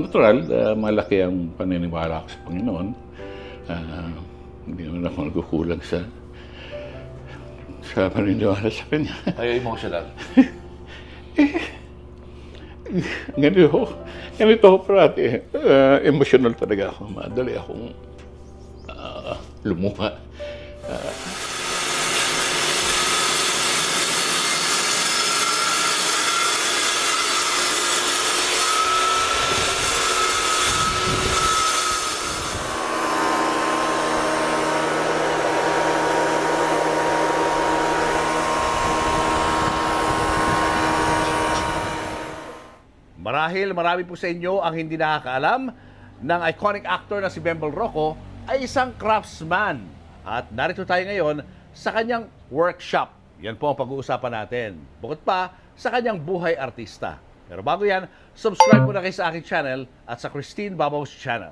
natural, malaki ang paniniwala ko sa Panginoon. Hindi naman ako nagkukulang sa paniniwala sa Kanya. Kayo emotional? Ganito ako parati. Emotional talaga ako. Madali akong lumuha. Marahil marami po sa inyo ang hindi nakakaalam ng iconic actor na si Bembol Rocco ay isang craftsman. At narito tayo ngayon sa kanyang workshop. Yan po ang pag-uusapan natin. Bukod pa sa kanyang buhay artista. Pero bago yan, subscribe muna kayo sa aking channel at sa Christine Babos channel.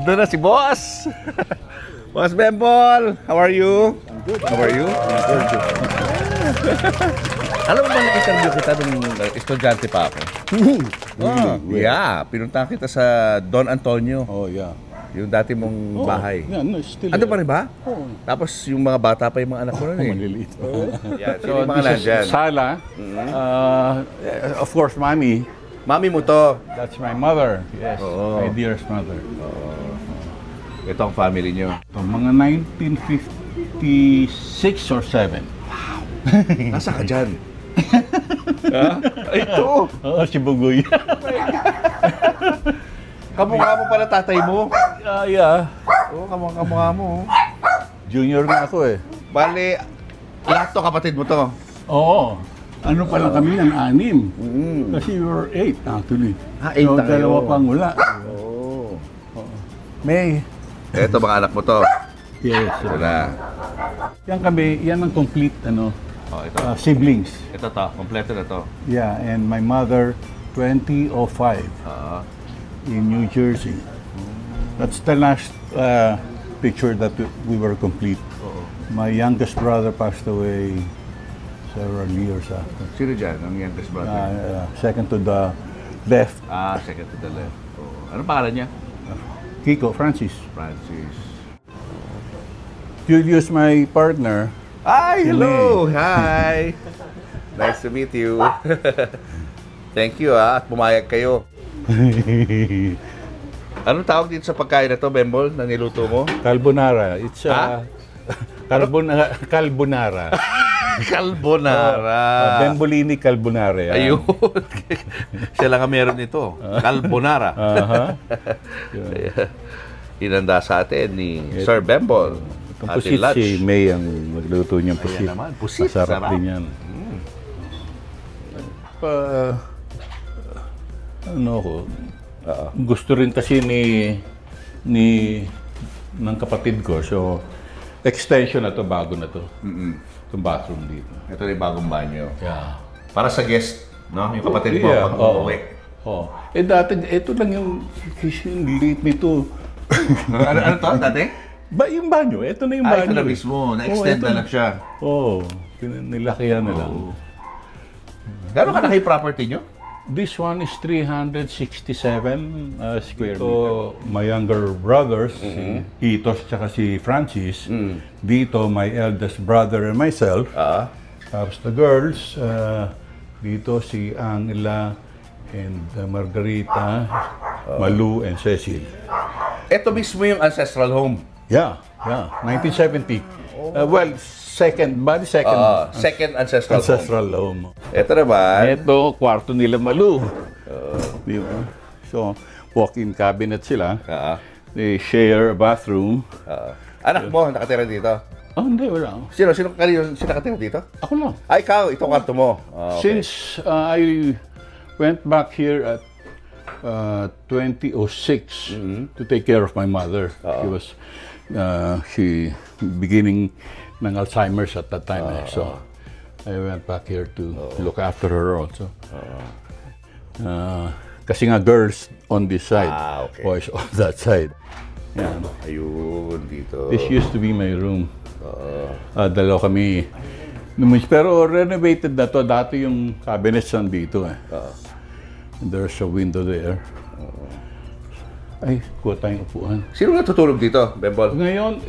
Doon na si Boss! Boss Bembol! How are you? I'm good. How are you? I'm good. Alam mo ba na-interview kita nung estudyante pa ako? Really? Yeah, pinuntahan kita sa Don Antonio. Oh, yeah. Yung dati mong bahay. Yeah, no, still Ano pa rin ba? Oh. Tapos yung mga bata pa yung mga anak mo rin eh. Maliliit. Yeah, So, yung mga this nandyan. is Sala. Of course, Mommy. Mami mo to. That's my mother. Yes, Oo. my dearest mother. Ito ang family nyo. So, mga 1956 or 7. Nasa ka dyan? Ito! Oo, si Bugoy. Kamukha mo pala tatay mo. Yeah. Oo, kamukha mo. Junior na ako eh. Bale, lahat to kapatid mo to. Oo. Ano pa lang kami yan, 6. Kasi we were 8 actually. 8 so, na kayo. dalawa pang wala. Oo. May. Ito mga anak mo to. Yes. Ito na. Yan kami, yan ang complete Oh, ito. siblings. Ito to, kompleto na to. Yeah, and my mother, 2005 in New Jersey. That's the last picture that we were complete. My youngest brother passed away several years after. Sino dyan, ang youngest brother? Second to the left, Second to the left. Anong pangalan niya? Kiko Francis. Francis. Julius, my partner. Hi, hello! Hi! Nice to meet you. Thank you at pumayag kayo. Anong tawag dito sa pagkain na to, Bembol, na niluto mo? Carbonara. It's carbonara. Carbonara. Bembolini carbonara. Ayun. Siya lang ang meron nito. Carbonara. Inanda sa atin ni Sir Bembol. Itong pusit si May ang magluto niyang pusit. Ayan naman, pusit. Masarap din yan. Gusto rin kasi ng kapatid ko. So, extension na to, bago na to. Itong bathroom dito. Ito yung bagong banyo. Yeah. Para sa guest, no? Yung kapatid mo pag umuwi. Dati, ito lang yung liit nito. Ano to, dati? Yung banyo, ito na yung banyo. Ito na mismo. Na-extend na lang siya. Nilakihan na lang. Gano'n ka na kayo property nyo? This one is 367 square meter. My younger brothers, si Itos tsaka si Francis. Dito, my eldest brother and myself. Tapos the girls, dito si Angela and Margarita, Malu and Cecil. Ito mismo yung ancestral home. Yeah. 1970. Well, second ancestral home. Ito naman. Ito, kwarto nila Malu. Di ba? So, walk-in cabinet sila. They share a bathroom. Anak mo, nakatira dito? Hindi, wala. Sino nakatira dito? Ako lang. Ikaw, itong kwarto mo. Okay. Since I went back here at 2006 to take care of my mother. She beginning ng Alzheimer's at that time. So, I went back here to look after her also. Kasi nga girls on this side, Okay. boys on that side. Yan. Ayun, dito. This used to be my room. Dalawa kami. Pero renovated na to. Dati yung cabinets nandito eh. There's a window there. Ay, kuha tayong upuan. Sino natutulog dito, Bembol? Ngayon,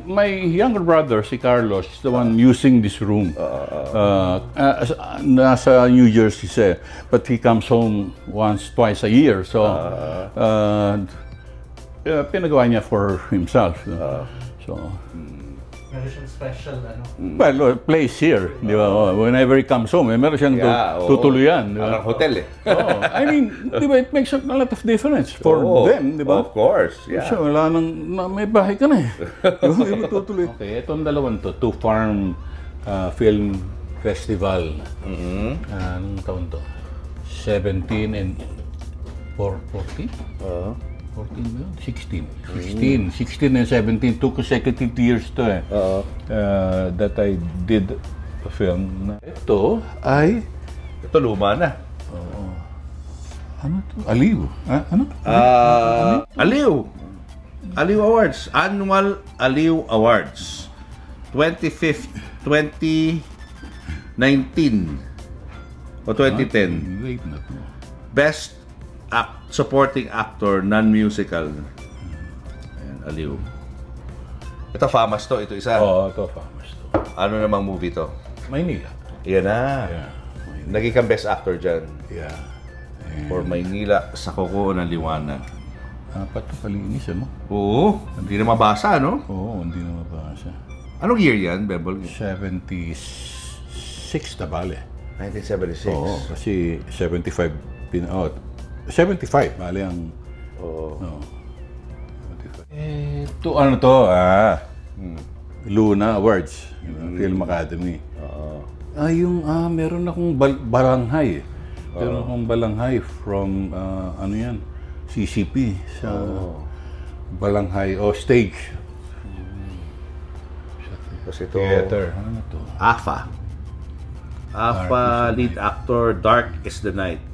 my younger brother, si Carlos, is the one using this room. Nasa New Jersey siya. But he comes home once, twice a year. So, pinagawa niya for himself. So, Meron siyang special, well, place here, di ba? Whenever he comes home, meron siyang tutuluyan. Di ba? Parang hotel eh. I mean, di ba, it makes a lot of difference for them, di ba? Of course, yeah. So, wala nang, may bahay ka na eh. Di ba tutuloy? Okay, itong dalawang to, Two Farm Film Festival. Anong taon to? 17 and 14? 14 ba yun? 16 and 17, 2 consecutive years to eh. That I did a film. Ito ay... Ito luma na. Ano to? Aliw. Ano? Aliw. Aliw Awards. Annual Aliw Awards. 25th, 2019 o 2010. Late na to. Best supporting actor, non-musical. Ayan, Aliw. Ito, famous to. Ito isa. Oo, ito famous to. Ano namang movie to? Maynila. Yan na. Yeah. Naging kang best actor dyan. Yeah. For Maynila, sa Kuko ng Liwanag. Apat na palinis, ano? Oo. Hindi na mabasa, no? Oo, hindi na mabasa. Anong year yan, Bembol? 76 na bale. 1976. Oo, kasi 75 75, bale ang... Oo. 75. Ito, ano to? Luna Awards, Film Academy. Meron akong balanghay. Meron akong balanghay from, ano yan, CCP, sa balanghay, stage. Tapos ito, Theater, ano to? AFA, lead actor, Dark is the Night.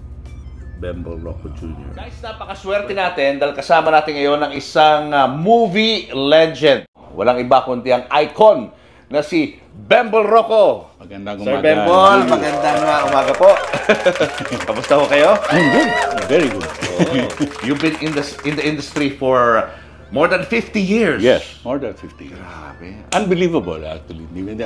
Bembol Rocco Jr. Guys, napakaswerte natin dahil kasama natin ngayon ng isang movie legend. Walang iba kundi ang icon na si Bembol Rocco. Magandang umaga. Sir Bembol, magandang umaga po. Kamusta ho kayo? I'm good. Very good. You've been in the industry for more than 50 years. Yes, more than 50 years. Grabe. Unbelievable, actually. Hindi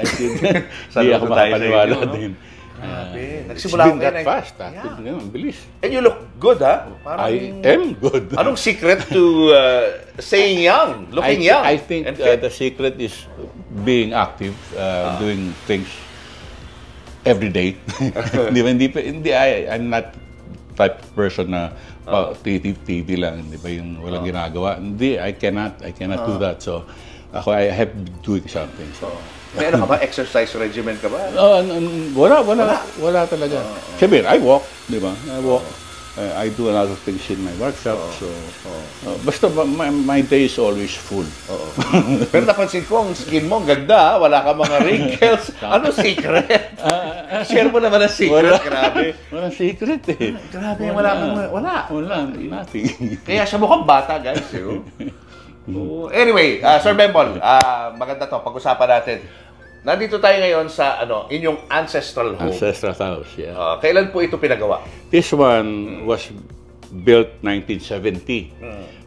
Saludo ako tayo sa makapaniwala inyo, no? din. Grabe. It's Nagsimula been ko that ngayon. fast, actually. Ang bilis. And you look good, ha? I am good. Anong secret to staying young, looking young? I think and fit? the secret is being active, doing things every day. I'm not type of person na TV lang, di ba, yung walang ginagawa. Hindi, I cannot do that. So, I have to be doing something. So, may ano ka ba? Exercise regimen ka ba? wala talaga. Siyempre, I walk, di ba? I walk. I do a lot of things in my workshop. So, basta my day is always full. Pero napansin ko, ang skin mo, ang ganda. Wala ka mga wrinkles. Ano secret? Share mo naman ang secret. Grabe. Walang secret eh. Grabe, wala. Nothing. Kaya siya mukhang bata, guys. Anyway, Sir Bembol, maganda to. Pag-usapan natin. Nandito tayo ngayon sa inyong ancestral home. Ancestral house, yeah. Kailan po ito pinagawa? This one was built 1970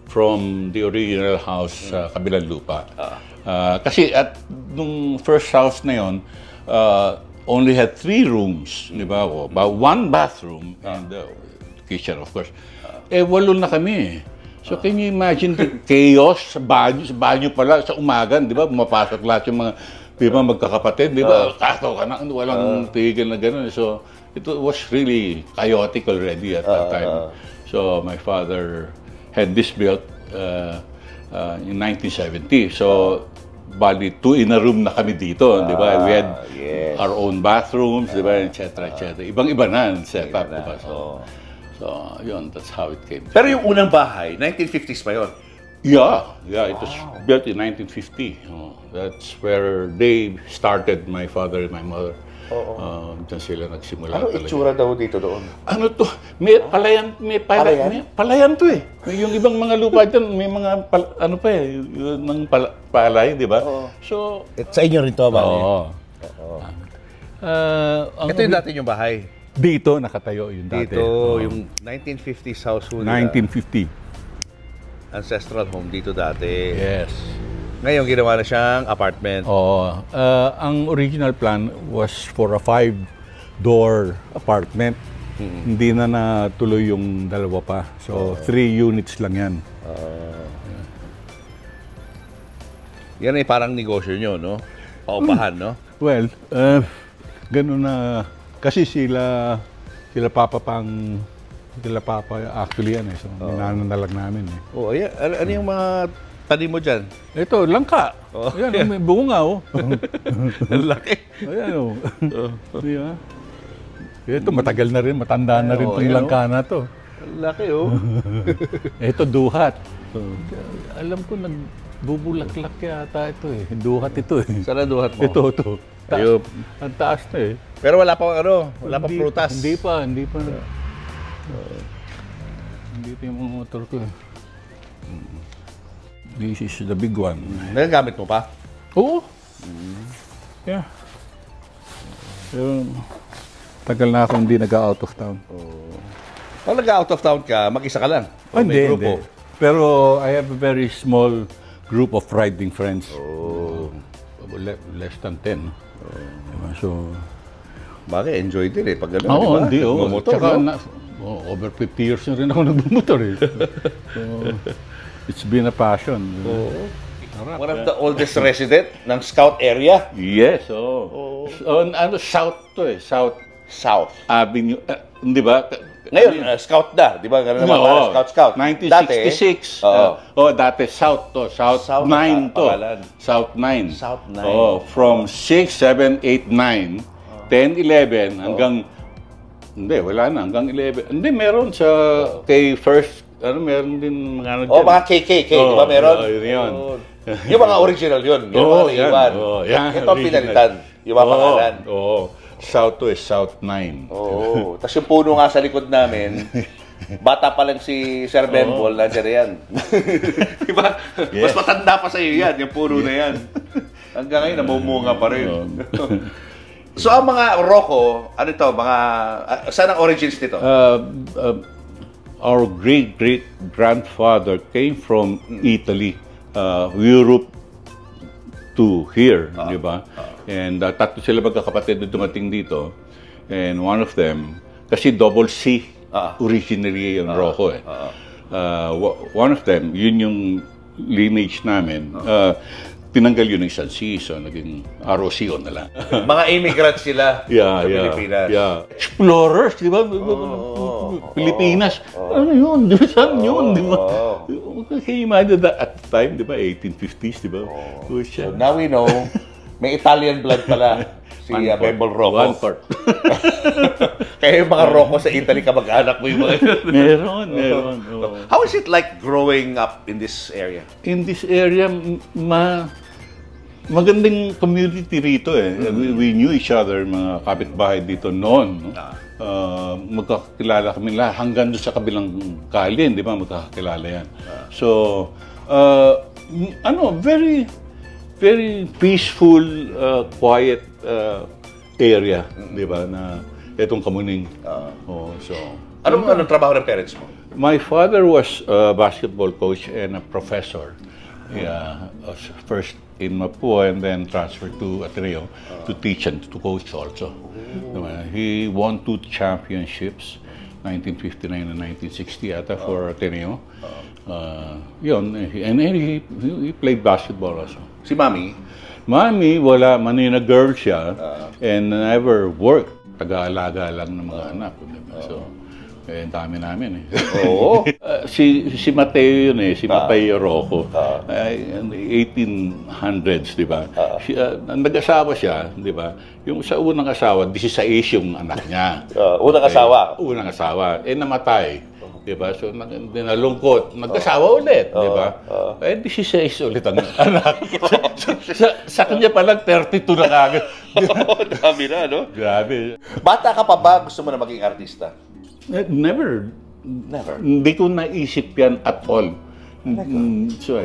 from the original house sa kabilang lupa. Kasi at nung first house na yon, only had 3 rooms, di ba? About 1 bathroom and the kitchen, of course. 8 na kami. So can you imagine the chaos sa banyo pala sa umaga, di ba? Pumapasok lahat yung mga, di ba, magkakapatid, di ba? Kato ka na, walang tigil na gano'n. So it was really chaotic already at that time. So my father had this built in 1970. So bali 2 in a room na kami dito, di ba? We had our own bathrooms, di ba, etc. Ibang-iba na ang setup, di ba? So, yun, that's how it came. Pero yung unang bahay, 1950s pa yun? Yeah, it was built in 1950. That's where they started, my father and my mother. Diyan sila nagsimula Ano talaga. itsura daw dito doon? Ano to? May palayan to eh. Yung ibang mga lupa dyan, may mga ano pa eh, ng palay, di ba? So, Sa inyo rin to ba? oo. Ito yung dati yung bahay. Dito nakatayo yung dati. Dito, yung 1950s house ho nila. 1950. Ancestral home dito dati. Yes. Ngayon, ginawa na siyang apartment. Oo. Ang original plan was for a 5-door apartment. Hindi na natuloy yung dalawa pa. So, 3 units lang yan. Yan ay parang negosyo nyo, no? Paupahan, no? Well, ganun na. Kasi sila papa actually yan eh. So, minanalag namin eh. Oh, ayan. Ano yung mga tanim mo dyan? Ito, langka. Ayan, may bunga oh. Ang laki. Ayan oh. Di ba? Ito, matagal na rin, matanda na rin itong langka na to. Ang laki, oh. Ito, duhat. Alam ko, nagbubulaklak yata ito eh. Duhat ito eh. Saan ang duhat mo? Ito. Ayun. Ang taas na eh. Pero wala pa wala pa prutas. Hindi pa. Hindi pa yung motor ko eh. This is the big one. Nagagamit mo pa? Oo. Yeah. Pero, tagal na ako hindi nag-out of town. Pag nag-out of town ka, mag-isa ka lang? O may Hindi. grupo? Pero I have a very small group of riding friends. Less than 10. Diba? So, Bakit? Enjoy din eh. Pag gano'n, oo, di ba? hindi. Magmomotor, Tsaka, no? over 50 years na rin ako nagmumotor eh. So, it's been a passion. One of the oldest resident ng Scout area? Yes, South to eh. South Avenue. Di ba? Ngayon, Scout na. Di ba? Ganun naman, Scout. 1966. Dati South to. South 9 to. South 9. South 9. From 6, 7, 8, 9, 10, 11, hanggang, hindi, wala na, hanggang 11. Hindi, meron sa, kay First, meron din mga ano dyan. Mga KK, di ba meron? Yun. Yung mga original yun. Yung mga naiwan. Ito ang pinalitan. Yung mga pangalan. South to is South 9. Tapos yung puno nga sa likod namin, bata pa lang si Sir Benbol, nandiyan na yan. Diba? Mas matanda pa sa iyo yan, yung puno na yan. Hanggang ngayon, namumunga pa rin. So, ang mga Rocco, ano ito, saan ang origins nito? Our great-great-grandfather came from Italy, Europe to here, di ba? And tatlo sila magkakapatid na dumating dito. And one of them, kasi double C originally yung Rocco eh. One of them, yun yung lineage namin. Tinanggal yun ng San C, so naging ROCO na lang. Mga immigrants sila sa Pilipinas. Explorers, di ba? Pilipinas. Ano yun? Di ba? Saan yun? Di ba? Can you imagine that at the time, di ba? 1850s, di ba? So now we know, may Italian blood pala si Benbol Rocco. One part. Kaya yung mga Rocco sa Italy, kamag-anak mo yung mga Meron. How is it like growing up in this area? In this area, magandang community rito eh. We knew each other, mga kapitbahay dito noon. No? Magkakilala kami lahat. Hanggang doon sa kabilang kalye, di ba? Magkakilala yan. So, very peaceful, quiet area, di ba? Na itong Kamuning. Anong trabaho ng parents mo? My father was a basketball coach and a professor. First in Mapua and then transferred to Ateneo to teach and to coach also. He won 2 championships, 1959 and 1960 ata for Ateneo. And he played basketball also. Si Mami? Mami, wala. Manina girl siya and never worked. Taga-alaga lang ng mga anak. So, ang dami namin eh. Oo. Si Mateo yun eh, si Mateo Rocco. 1800s, di ba? Nag-asawa siya, di ba? Yung sa unang asawa, 16 yung anak niya. Unang asawa? Unang asawa. Namatay. Di ba? So, nalungkot. Nagkasawa ulit. Di ba? Eh, 16 ulit ang anak. Sa kanya palang 32 na kagad. Dami na, no? Grabe. Bata ka pa ba gusto mo na maging artista? Never. Never. Hindi ko naisip yan at all. So, I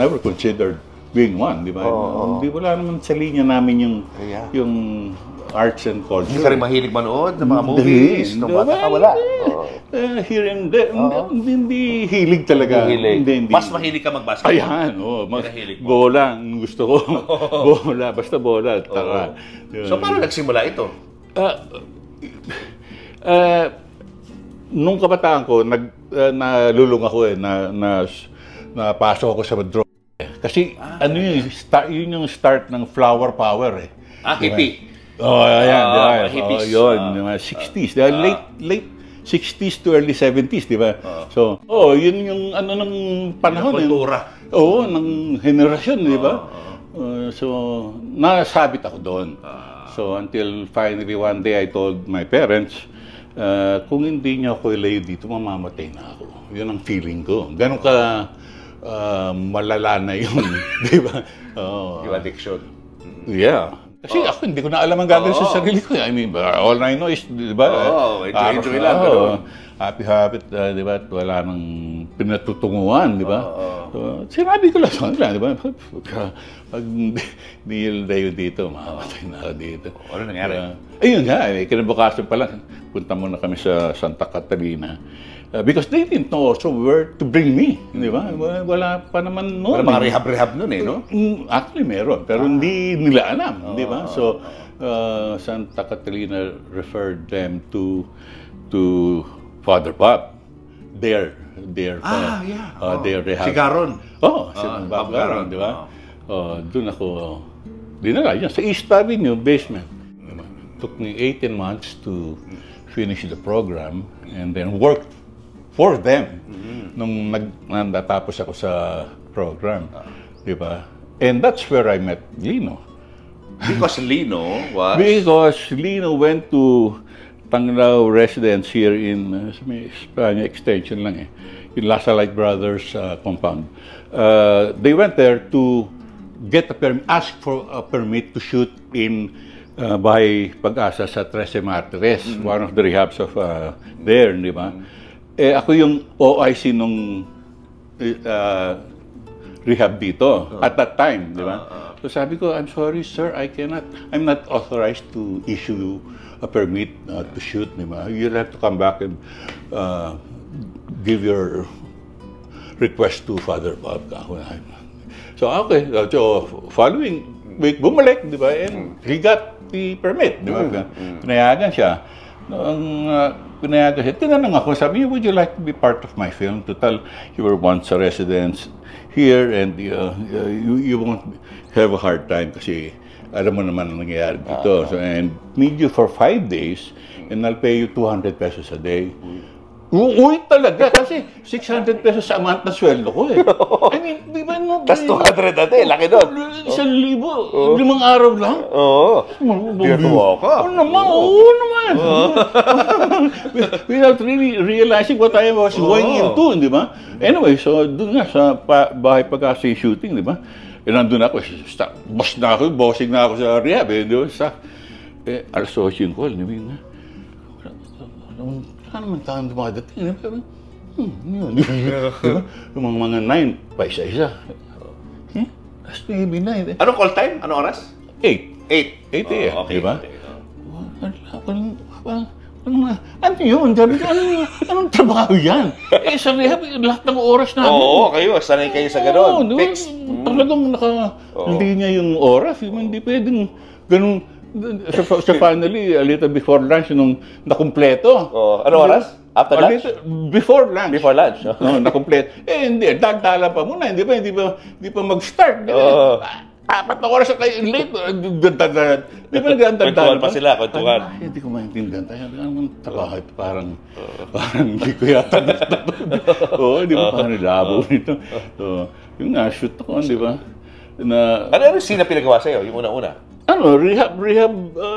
never considered being one, di ba? Hindi, wala naman sa linya namin yung arts and culture. Hindi ka rin mahilig manood ng mga movies? Nung bata ka, wala? Here and there. Hindi hilig talaga. Hindi. Mas mahilig ka mag-basketball? Ayan, bola ang gusto ko. Bola, basta bola. Taka. So, paano nagsimula ito? Nung kabataan ko, nalulung ako napasok ako sa drone. Kasi yun yung start ng flower power eh. Hippie. Ayan. Hippies. Yun, mga 60s. Late 60s to early 70s, di ba? So, yun yung ng panahon. Kultura. Ng henerasyon, di ba? So, nasabit ako doon. So, until finally one day I told my parents, kung hindi niya ako ilayo dito, mamamatay na ako. Yun ang feeling ko. Ganon ka malala na yun, di ba? Yung addiction. Yeah. Kasi ako, hindi ko na alam ang gagawin sa sarili ko. I mean, all I know is, di ba? Enjoy lang. Happy, di ba? Wala nang pinatutunguhan, di ba? So, sinabi ko lang sa kanila, di ba? Pag nildayo dito, mamamatay na ako dito. Ano nangyari? Ayun nga, kinabukasan pa lang, punta muna kami sa Santa Catalina. Because they didn't know also where to bring me, di ba? Wala pa naman noon. Wala mga rehab-rehab noon no? Actually, meron. Pero hindi nila alam, di ba? So, Santa Catalina referred them to Father Bob. Their rehab. Si Garon. Si Bob Garon, di ba? Doon ako, dinala yan. Sa East Avenue, basement. Took me 18 months to finish the program and then worked for them nung natapos ako sa program, di ba? And that's where I met Lino. Because Lino was? Because Lino went to Panglao residence here in Espanya Extension lang eh, in Lasalite Brothers compound. They went there to get ask for a permit to shoot in Bahay Pag-asa sa Trece Martires, one of the rehabs of there, di ba? Ako yung OIC nung rehab dito at that time, di ba? So sabi ko, I'm sorry sir, I'm not authorized to issue a permit to shoot, di ba? You'll have to come back and give your request to Father Bob. So okay, so following week, bumalik, di ba? And he got the permit, di ba? Pinayagan siya. Pinayagan siya. Tinanong ako, sabi niya, would you like to be part of my film? Total, you were once a resident here and you won't have a hard time kasi alam mo naman ang nangyayari dito. So, and need you for 5 days and I'll pay you 200 pesos a day. Uy talaga kasi 600 pesos sa month na sweldo ko eh. I mean, di ba no? That's 200 a day, laki doon. 1,000, 5 araw lang. Virtual ka. Oo naman. Without really realizing what I was going into, di ba? Anyway, so doon nga sa Bahay Pag-asa shooting, di ba? Nandun ako, bossing na ako sa rehab eh, di ba? Alas 8 yung call, di ba? Ano naman tayo dumadating? Yun. Yung mga 9 pa isa-isa. Last maybe 9. Anong call time? Anong oras? 8 a.m. Okay. Diba? Ano yun? Anong trabaho yan? Sa rehab, lahat ng oras namin. Oo, kayo. Sanay kayo sa gano'n. Fixed. Talagang hindi niya yung oras. Hindi pwedeng ganun. Sa finally, a little before lunch, nung nakumpleto. Ano oras? After lunch? Before lunch. Before lunch. Nakumpleto. Hindi, dagdala pa muna. Hindi pa mag-start. 4 na oras na kayo late. Di ba nagdadagdagan pa sila, kwentuhan. Hindi ko maintindihan. Parang hindi ko yata Oo, di ba parang labo nito. Yung nga, shoot ako, di ba? Ano yung scene na pinagawa sa'yo, yung una-una? rehab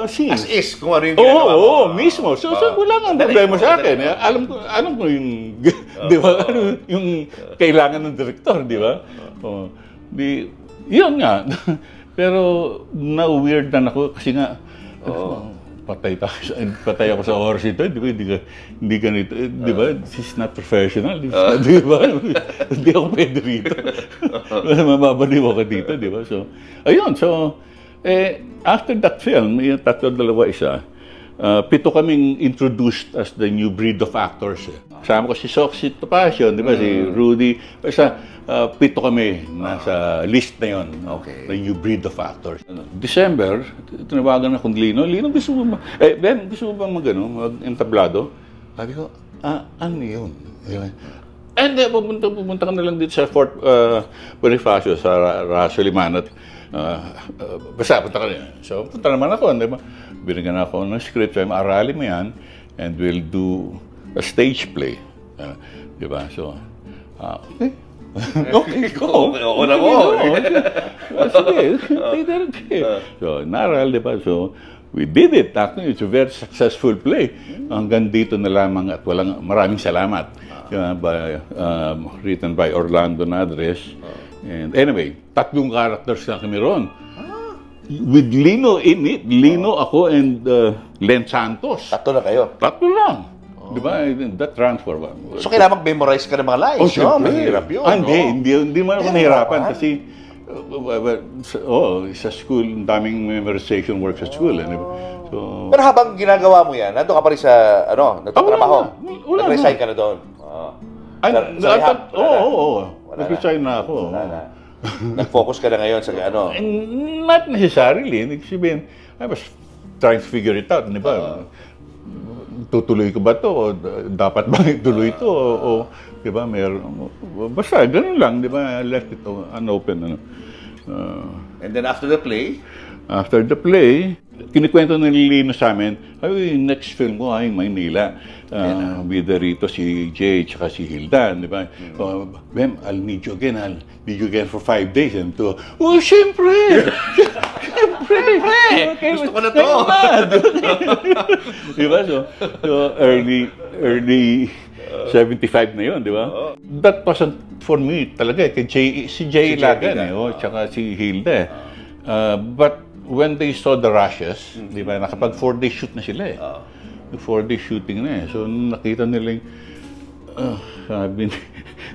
scene. As is, kung ano yung ginagawa mo. Oo, mismo. So wala nga problema sa akin. Alam ko yung, di ba, ano yung kailangan ng direktor, di ba? Yun nga. Pero na-weird na ako kasi nga, patay ako sa oras ito, di ba? Hindi ganito, di ba? This is not professional, di ba? Hindi ako pwede rito. Mababaliw ako dito, di ba? So, ayun, so, after that film, yung tatlo, dalawa, isa, 7 kaming introduced as the new breed of actors. Kasama ko si Soxy Topacio, di ba? Si Rudy. Basta 7 kami nasa list na yon. Okay. The new breed of actors. December, tinawagan ako ni Lino. Lino, gusto mo ba? Ben, gusto mo ba mag-entablado? Sabi ko, ano yun? And pupunta ka na lang dito sa Fort Bonifacio, sa Raso Limanat. Basta, punta ka na. So, punta naman ako, di ba? Binigyan ako ng script, so aralin mo yan, and we'll do a stage play. Di ba? So, okay. Okay, go. Oo na mo. Sige, so, naral, di ba? So, we did it. Actually, it's a very successful play. Hanggang dito na lamang at maraming salamat. Written by Orlando Nadres. And anyway, 3 characters na kami ron. With Lino in it. Lino, ako, and Len Santos. 3 na kayo? 3 lang. Di ba? That transfer ba? So, kailangan mag-memorize ka ng mga lines, no? Mahirap yun. Hindi man ako nahirapan kasi sa school, daming memorization work sa school. So, pero habang ginagawa mo yan, nandun ka pa rin sa, nagtatrabaho? Nag-resign ka na doon? Nag-resign na ako. Nag-focus ka na ngayon sa Not necessarily. I was trying to figure it out, di ba? Tutuloy ko ba to? O dapat ba ituloy ito? O di ba, basta, ganun lang, di ba? I left it unopen. And then after the play? After the play, kinikwento na ni Lino sa amin, next film ko ay Maynila. Bida rito si Jay tsaka si Hilda, di ba? Bem, I'll need you again for 5 days. And siyempre! Gusto ko na to! Di ba? So early 75 na yun, di ba? That wasn't for me talaga. Si Jay Lagan, tsaka si Hilda. But when they saw the rushes, di ba, nakapag 4-day shoot na sila eh. 4-day shooting na eh. So, nakita nila yung, sabi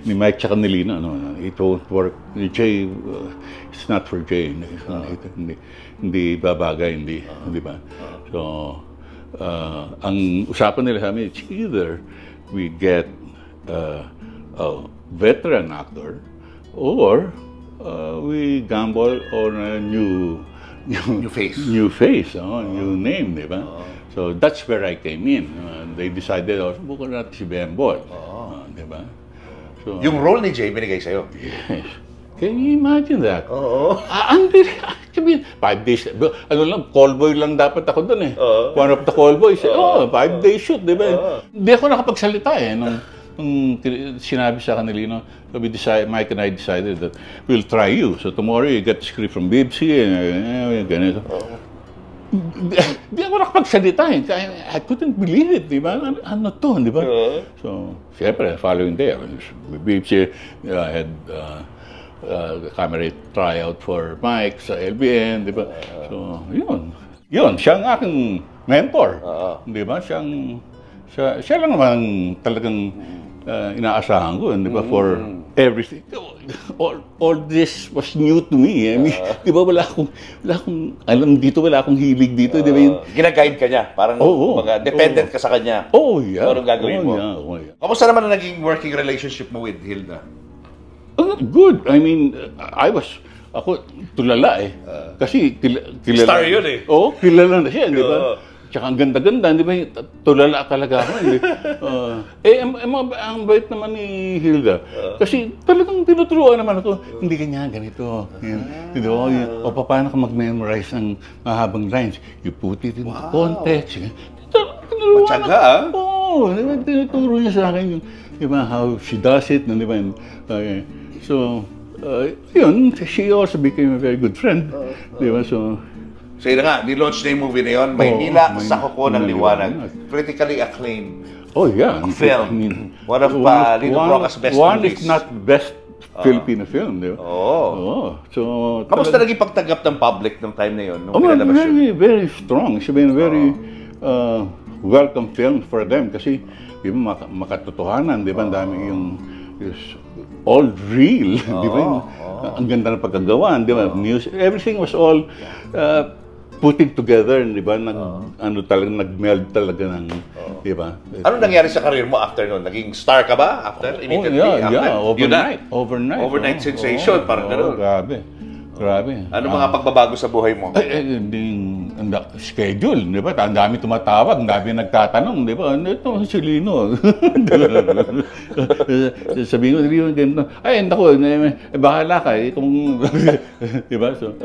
ni Mike tsaka ni Lino, it won't work. Jay, it's not for Jay. Hindi babagay, hindi ba? So, ang usapan nila sa amin, it's either we get a veteran actor or we gamble on a new face, new name, di ba? So that's where I came in. They decided, bukan natin si Bembol, di ba? So, yung role ni Jay binigay sa'yo? Yes. Can you imagine that? Oo. Sabihin, 5 days, callboy lang dapat ako doon eh. One of the callboys, 5-day shoot, di ba? Hindi ako nakapagsalita eh. Nung sinabi sa kanila, Mike and I decided that we'll try you. So tomorrow you get the script from Bibsy, ganito. Di ako nakapagsalita eh. I couldn't believe it, di ba? Ano to, di ba? So, siyempre, following day, Bibsy, I had camera tryout for Mike sa LBN, di ba? So, yun, siya ang aking mentor. Di ba? Siya lang naman talagang inaasahan ko, di ba, for everything. All this was new to me. I mean, di ba, wala akong alam dito, wala akong hilig dito, di ba? Gina-guide ka niya, parang dependent ka sa kanya. Yeah. Anong gagawin mo? Yeah. Kamusta naman ang naging working relationship mo with Hilda? Good. I mean, ako tulala eh. Kasi kilala. Star yun eh. Kilala na siya, di ba? Tsaka ang ganda-ganda, di ba? Tulala talaga ako. Ang bait naman ni Hilda. Kasi talagang tinuturuan naman ako, hindi ganyan, ganito. O paano ka mag-memorize ng mahabang lines? You put it in the context. Matyaga, tinuturo niya sa akin yung, di ba, how she does it, di ba? So, yun, she also became a very good friend. Di ba? So, So yun na nga, nilaunch na yung movie na yun. Maynila, May- sa Kuko ng Liwanag. Liwanag. Critically acclaimed. Oh, yeah. Film. I mean, One of Lino Broca's best one movies. if not best Filipino film, di ba? Oo. So, Kamusta naging pagtanggap ng public nung time na yun? Nung Oh, well, pinalabas yun? very, very strong. It's been very welcome film for them kasi di ba, makatotohanan, di ba? Ang dami yung all real, di ba? Ang ganda ng pagkagawa, di ba? Music, everything was all putting together, di ba? Ano talaga, nag-meld talaga ng, di ba? Ano nangyari sa career mo after nun? Naging star ka ba after? Immediately after? Yun na. Overnight sensation, parang gano'n. Grabe. Ano mga pagbabago sa buhay mo? Schedule, di ba? Ang dami tumatawag, ang dami nagtatanong, di ba? Ito, si Lino. Sabihin ko, Lino, ganito. Ay, naku, bahala ka. Kung, di ba? So,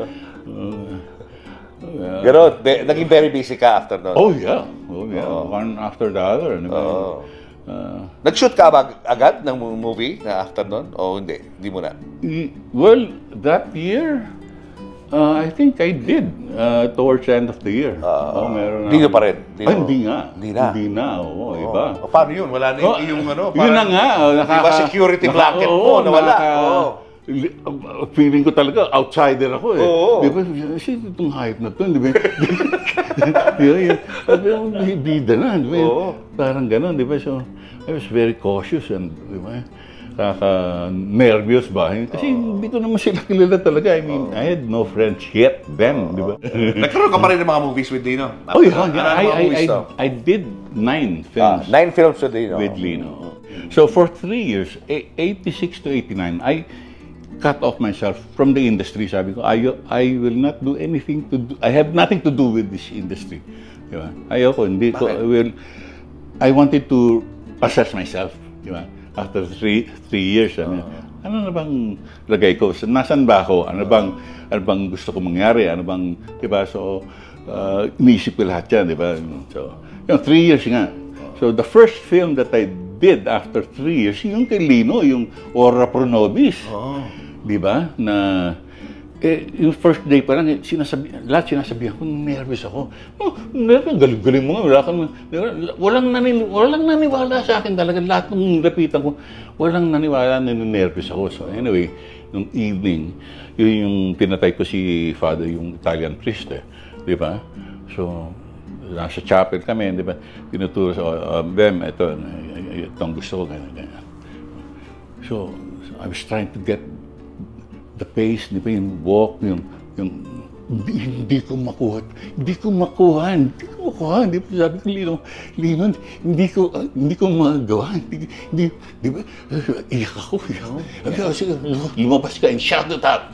Gano'n, naging very busy ka after nun? oh, yeah. One after the other. Di ba? Nag-shoot ka ba agad ng movie na after nun? O hindi? Hindi mo na? Well, that year, I think I did towards the end of the year. Meron Hindi pa rin? Hindi nga. Hindi na? Hindi na, oo, iba. Paano yun? Wala na yung ano? Yun na nga. Diba security blanket mo nawala? Feeling ko talaga, outsider ako eh. Oo. Di ba? Sino itong hype na ito? Di ba? Sabi ko, bida na. Di ba? Parang gano'n, di ba? So, I was very cautious and, di ba? Kaka-nervous ba? Kasi hindi ko naman sila kilala talaga. I mean, I had no friends yet then, di ba? Nagkaroon ka pa rin ng mga movies with Lino? Oh, yeah. I did 9 films 9 films with Lino. with Lino. So for 3 years, 86 to 89, I cut off myself from the industry. Sabi ko, I will not do anything to do. I have nothing to do with this industry. Di ba? Ayoko, hindi ko. I wanted to assess myself. Di ba? After 3 years, ano na bang lagay ko? Nasaan ba ako? Ano bang gusto ko mangyari? Ano bang, di ba? So, iniisip ko lahat yan, di ba? So, 3 years nga. So, the first film that I did after 3 years, yung kay Lino, yung Ora Pro Nobis. Di ba? Na, yung first day pa lang, lahat sinasabihan ko, nervous ako. Galing-galing mo nga, walang naniwala sa akin talaga. Lahat ng lapitan ko, walang naniwala na nervous ako. So anyway, nung evening, yun yung pinatay ko si Father, yung Italian priest eh. Di ba? So, nasa chapel kami, di ba? Tinuturo sa, Bem, itong gusto ko, ganyan. So, I was trying to get the pace, di ba, yung walk, yung hindi ko makuha, di ba, sabi ko, Lino, hindi ko magagawa, di ba, iyak ako, sige, lumabas ka and shout it out.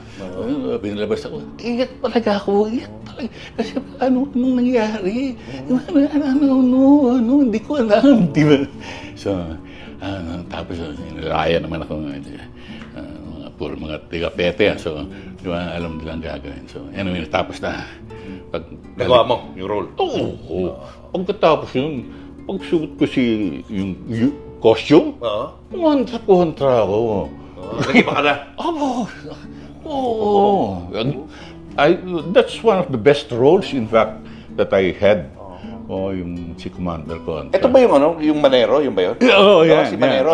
Binalabas ako, iyak talaga, kasi anong nangyari, hindi ko alam, di ba. So, tapos, nilaya naman ako, puro mga tiga-pete, so, di ba, alam nilang gagawin. So, anyway, tapos na. Nagawa mo yung role? Oo. Pagkatapos yun, pagsuot ko yung costume, kontra ako. Nag-iba ka na? Oo. That's one of the best roles, in fact, that I had. Yung si Commander ko. Ito ba yung yung Manero? Yung ba yun? Oo, yan. Si Manero,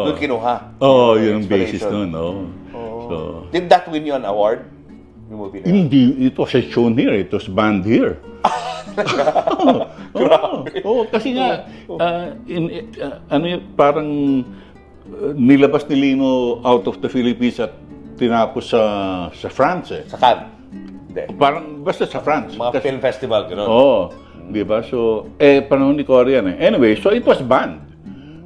doon kinuha. Yung basis nun, So, did that win you an award? Yung movie na yun? Hindi, it was shown here, it was banned here. Kasi nga, parang nilabas ni Lino out of the Philippines at tinapos sa France eh. Sa Cannes? Hindi. Parang basta sa France. Mga film festival, gano'n? Di ba? So, panahon ni Korean eh. Anyway, so it was banned.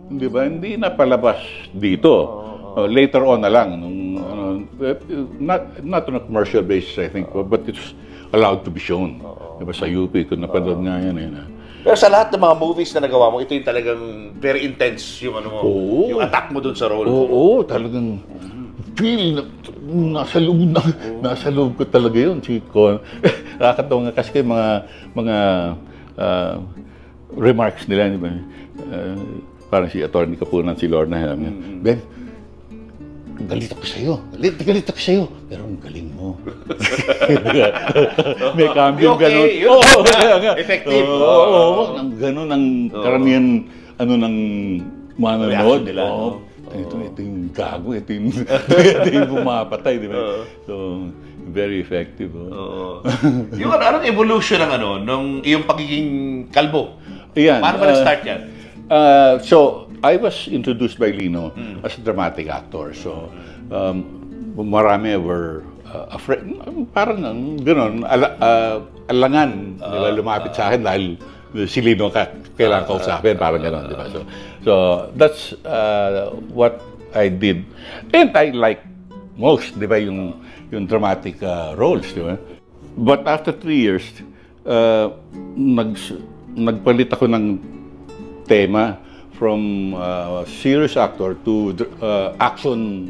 Di ba? Hindi napalabas dito. Later on na lang. Not on a commercial basis, I think, but it's allowed to be shown. Di ba? Sa UP, kung napanood nga yan eh. Pero sa lahat ng mga movies na nagawa mo, ito yung talagang very intense yung ano mo, yung attack mo dun sa role. Oo, talagang feel nasa loob ko talaga yun. Nakakatawa nga kasi mga remarks nila, di ba? Parang si Atty. Kapunan, si Lorna, Ben, galit ako sa'yo. Galit ako sa'yo. Pero ang galing mo. May cambio Okay, gano'n. yun. Oo, kaya nga. Effective. Oo, ang gano'n ang karamihan, ng manonood. Reaction nila, no? Ito yung gago, ito yung bumapatay, di ba? So, very effective. Yung anong evolution ng nung iyong pagiging kalbo? Yan. Paano ba nag-start yan? So, I was introduced by Lino as a dramatic actor. So, marami were afraid, parang gano'n, alangan, di ba, lumapit sa akin dahil si Lino kailangan kausapin, parang gano'n, di ba? So that's what I did. And I like most, di ba, yung dramatic roles, di ba? But after 3 years, nagpalit ako ng tema from serious actor to action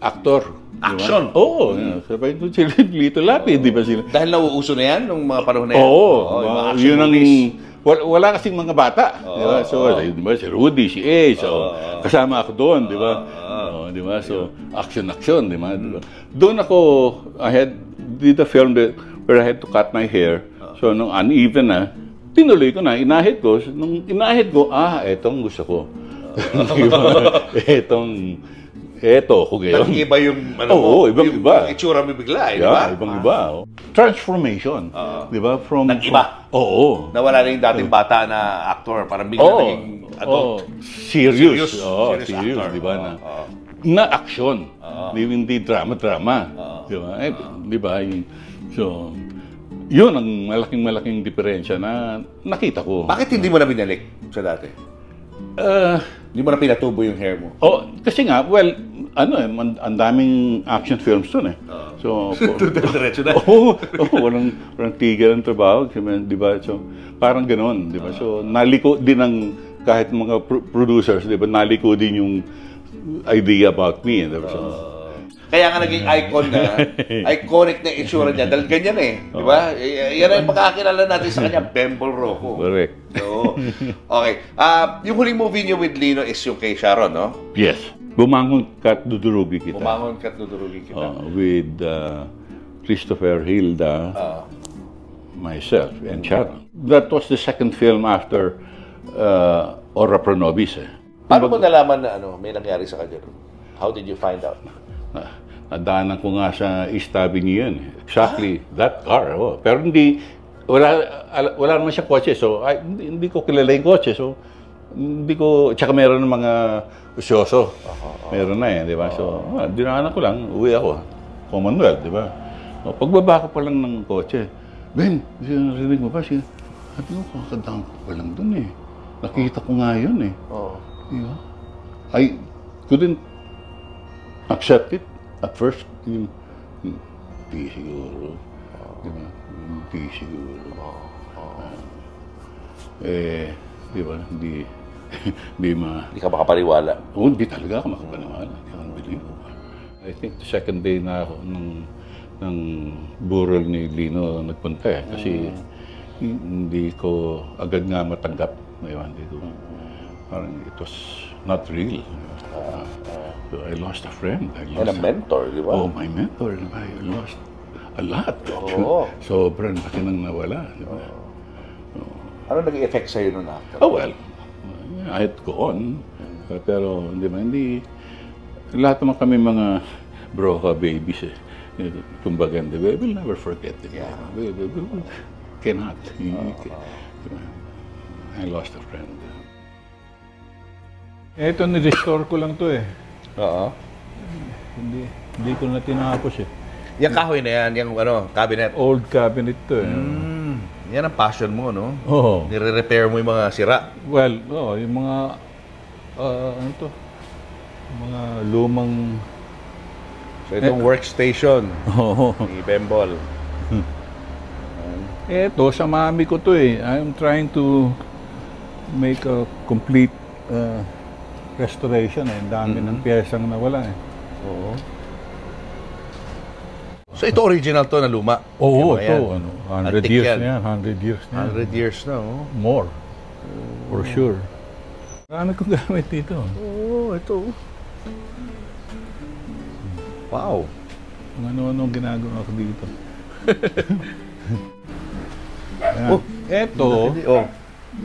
actor. Action? Oo. Sabay ko si Lito Lapid, di ba sila? Dahil nauuso na yan nung mga panahon na yan? Oo. Yung mga action Yun ang... movies. Wala kasing mga bata. Di ba? So, di ba, si Rudy, si Ace, kasama ako doon, di ba? Di ba? So, action, di ba? Doon ako, did a film where I had to cut my hair. So, nung uneven na, tinuloy ko na, inahit ko. Nung inahit ko, etong gusto ko. Eto, ko ngayon. Nag-iba yung, ibang-iba. Yung itsura mo bigla, di ba? Ibang-iba. Transformation. Di ba? Nag-iba. Oo. Nawala na yung dating bata na actor. Parang bigla naging adult. Serious. Serious actor. Di ba? Na action. Hindi drama-drama. Di ba? Di ba? So, yun ang malaking diferensya na nakita ko. Bakit hindi mo na binalik sa dati? Hindi mo na pinatubo yung hair mo? Kasi nga, ang daming action films doon eh. So, diretso na. walang tigil ang trabaho, di ba? So, parang gano'n, di ba? So, naliko din ng kahit mga producers, di ba? Naliko din yung idea about me. Diba? So, kaya nga naging iconic na itsura niya. Dahil ganyan eh. Di ba? Yan ang pagkakilala natin sa kanya, Bembol Rocco. Correct. So, okay. Yung huling movie niyo with Lino is yung kay Sharon, no? Yes. Bumangon ka't dudurugi kita. Bumangon ka't dudurugi kita. With Christopher Hilda, myself, and Sharon. That was the second film after Ora Pro Nobis. Paano mo nalaman na may nangyari sa kanya? How did you find out? Nadaanan ko nga sa East Avenue yun. Exactly, that car. Pero wala naman siya kotse. So, hindi ko kilala yung kotse. So, hindi ko, tsaka meron ng mga usyoso. Meron na di ba? So, dinaanan ko lang, uwi ako. Commonwealth, di ba? Pagbaba ko pa lang ng kotse, Ben, sinarinig mo ba siya? Sabi ko, kakadaan ko pa lang dun eh. Nakita ko nga yun eh. Diba? I couldn't accept it at first. Hindi siguro. Diba? Hindi siguro. Diba? Hindi ka makapaniwala. Hindi talaga ako makapaniwala. Unbelievable. I think the second day na ako ng burol ni Lino nagpunta eh. Kasi hindi ko agad nga matanggap. Hindi ko. Parang it was not real. So I lost a friend. And a mentor, di ba? My mentor. I lost a lot. Sobrang laki nang nawala. Di ba? Ano naging effect sa'yo nun after? Well, I had to go on. Pero, di ba, hindi... Lahat naman kami mga broka babies eh. Kumbaga, di ba, we'll never forget it. Yeah. We cannot. I lost a friend. Ito, ni-restore ko lang to eh. Hindi ko na tinapos eh. Yung kahoy na yan, yung cabinet. Old cabinet to eh. Yan ang passion mo, no? Oo. Nire-repair mo yung mga sira. Well, yung mga, mga lumang... So itong workstation ni Bembol. Eto, sa mami ko to eh. I'm trying to make a complete restoration eh. Ang dami ng piyesang nawala eh. So ito original to na luma? Oo, ito. 100 years na yan. 100 years na yan. 100 years na, More. For sure. Marami kong gamit dito. Ito. Wow. Kung ano-ano ginagawa ko dito. Oh, eto, oh.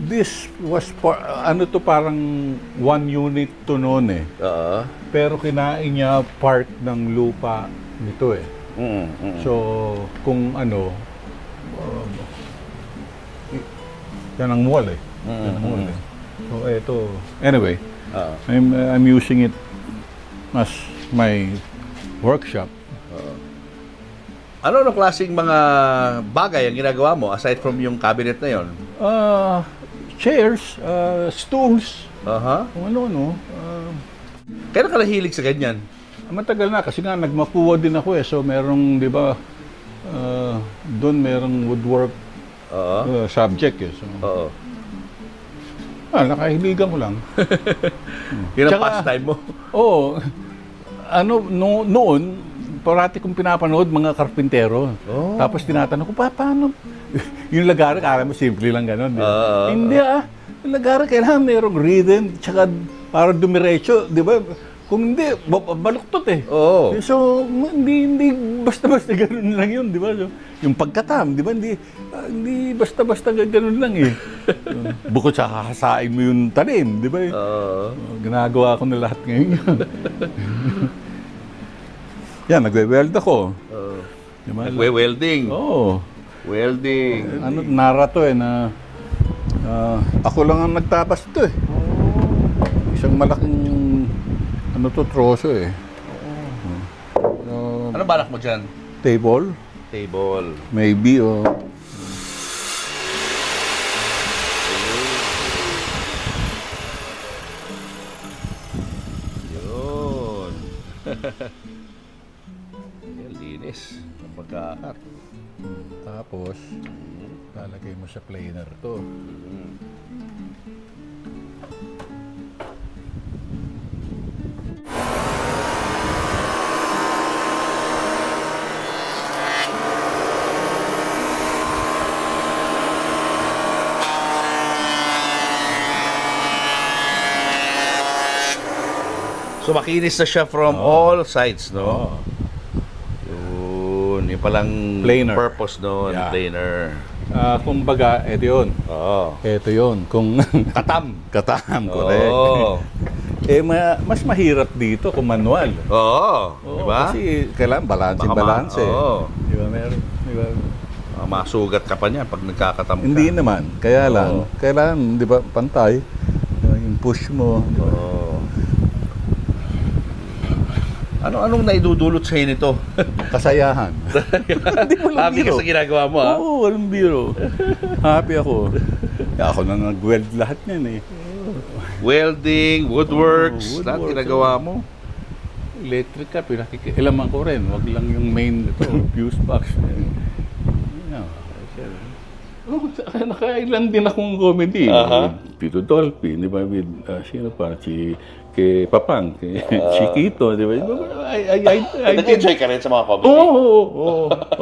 this was, ano to, parang 1 unit to noon eh. Pero kinain niya part ng lupa nito eh. So, kung ano, yan ang mall eh. Yan ang mall eh. So, eto. Anyway, I'm using it as my workshop. Ano klaseng mga bagay ang ginagawa mo aside from yung cabinet na yon? Chairs, stools, kung ano-ano. Kailan ka nahilig sa ganyan? Matagal na kasi nga nagmakuha din ako eh. So merong, di ba, doon merong woodwork subject eh. So, nakahiligan ko lang. Yun ang pastime mo? Oo. Noon, parati kong pinapanood mga karpintero. Tapos tinatanong ko, paano? Yung lagari, kala mo simple lang gano'n. Hindi yung lagari, kailangan mayroong rhythm, tsaka para dumiretso, di ba? Kung hindi, baluktot eh. So, hindi basta-basta gano'n lang yun, di ba? So, yung pagkatam, di ba? Hindi basta-basta gano'n lang eh. Bukod sa kakasain mo yung tanim, di ba? Ginagawa ko na lahat ngayon yun. Yan, nagwe-weld ako. Nagwe-welding? Oo. Welding. Nara to eh, na ako lang ang nagtapas ito eh. Isang malaking troso eh. Ano balak mo dyan? Table. Table. Maybe, Yun. Linis. Pagkakat. Tapos, lalagay mo sa planer to. So makinis na siya from all sides, no? Yun, yung palang Planer. purpose noon, Yeah. planer. Kumbaga, ito yun. Ito yun. Kung Katam. Katam, correct. Mas mahirap dito kung manual. Diba? Kasi kailangan balance. Diba, meron. Diba? Masugat ka pa niya pag nagkakatam ka. Hindi naman. Kaya lang, kailangan, di ba, pantay. Yung push mo. Diba? Anong naidudulot sa'yo nito? Kasayahan. Hindi mo lang Happy ka biro. sa ginagawa mo, ha? Oo, walang biro. Happy ako. Ako na nag-weld lahat yan eh. Welding, woodworks, lahat ginagawa mo. Electric ka, pinakikialaman ko rin. Wag lang yung main ito, fuse box. Nakailan din akong comedy. Tito Dolphy, di ba? With, sino pa? Kay Papang, kay Chiquito, di ba? Nag-enjoy ka rin sa mga comedy?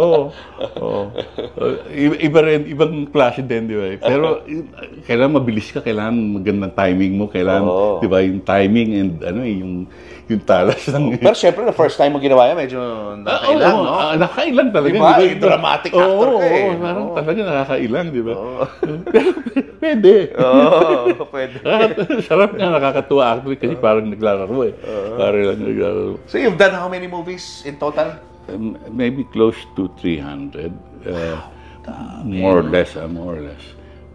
Oo. Iba rin, ibang klase din, di ba? Pero kailangan mabilis ka, kailangan magandang timing mo, kailangan, di ba, yung timing and yung talas ng... Pero syempre, the first time mo ginawa yan, medyo nakakailang, no? Nakakailang talaga. Diba? Yung dramatic actor ka eh. Parang talaga nakakailang, di ba? Pero pwede. Pwede. Sarap nga, nakakatuwa actually kasi parang naglalaro eh. Parang naglalaro. So you've done how many movies in total? Maybe close to 300. More or less.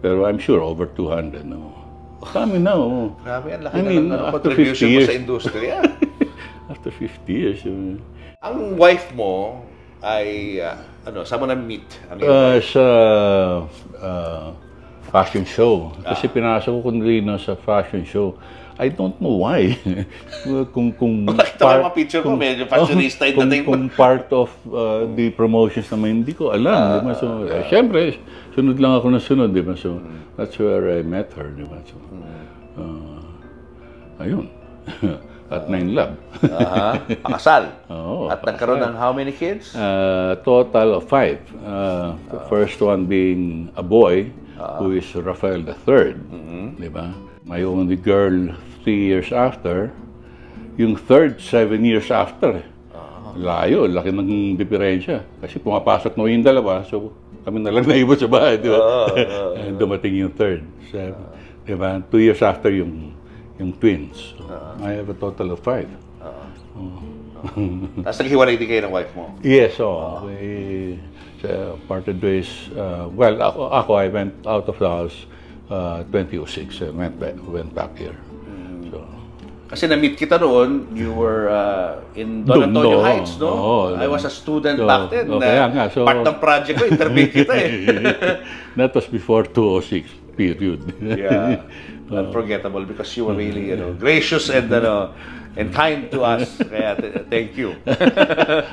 Pero I'm sure over 200 no. Kami na, Grabe, ang laki I mean, na ng after contribution 50 mo years. sa industriya. After 50 years. Ang wife mo ay, saan mo na-meet? Sa fashion show. Kasi pinasok ko rin sa fashion show. I don't know why. kung Bakit naman mga picture mo, medyo fashionista yung dating mo. Kung part of the promotions naman, hindi ko alam. Diba? So, syempre, sunod lang ako na sunod. Diba? So, that's where I met her. Diba? So, ayun. At 9 Lab. Pakasal. At nagkaroon ng how many kids? Total of 5. The first one being a boy, who is Rafael III. Diba? My only girl 3 years after. Yung third, 7 years after. layo, laki ng diferensya. Kasi pumapasok na yung dalawa, so kami na lang naiwan sa bahay, di ba? Dumating yung third. So, di ba? 2 years after yung twins. So, I have a total of 5. Tapos naghiwalay din kayo ng wife mo? Yes, so we parted ways. Well, ako, I went out of the house 2006 and went back here. So, kasi na-meet kita noon, you were in Don Antonio Heights, no? I was a student back then. Part ng project ko, interview kita eh. That was before 2006 period. Yeah, unforgettable because you were really, gracious and kind to us. Kaya thank you.